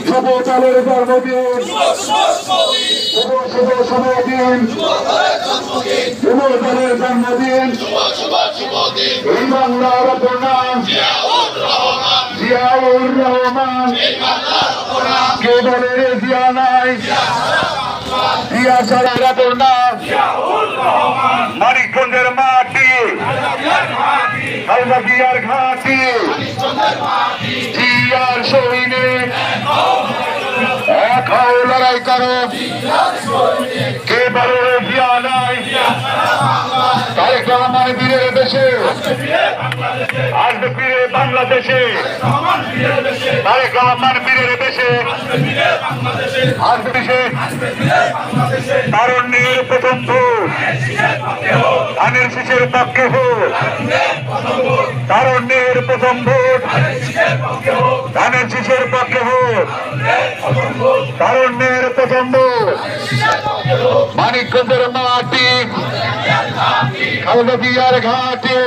শুভ চালের জন্মদিন, শুভ শুভ শুভদিন, শুভ চালের জন্মদিন। এই বাংলার প্রণাম জিয়াউর রহমান, কে বলে রে জিয়া নাই, জিয়া ছাড়া প্রণাম। মানিকগঞ্জের মাটি, খালেদা জিয়ার ঘাঁটি, জিয়ার সৈনিক এক হও লড়াই করো, কে বলে রে জিয়া নাই। তারেক রহমান বীরের দেশে আসবে ফিরে বাংলাদেশে, তারেক রহমান বীরের দেশে আসবে দেশে। তারুণ্যের প্রথম ভোট ধানের শীষের পক্ষে হোক, তারুণ্যের প্রথম ভোট ধানের শীষের পক্ষে হোক, তারুণ্যের প্রথম ভোট। মানিকগঞ্জের মাটি, খালেদা জিয়ার ঘাঁটি,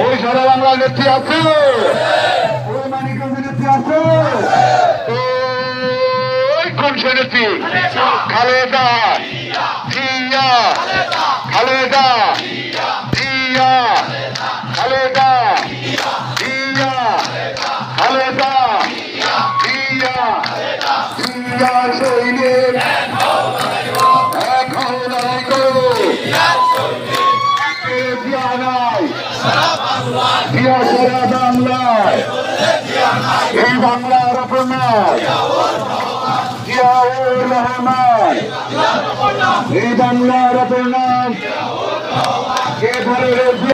ওই সারা বাংলার নেত্রী আছে, ওই মানিকগঞ্জের নেত্রী আছে, ওই কোন সে নেত্রী? খালেদা জিয়া, খালেদা জিয়া, খালেদা জিয়া, খালেদা জিয়া, জিয়া সৈনিক এক হও লড়াই করো, জিয়া নাই, জিয়া সারা বাংলায়, এই বাংলার প্রণাম জিয়াউর রহমান, এই বাংলার প্রণাম কে বলে রে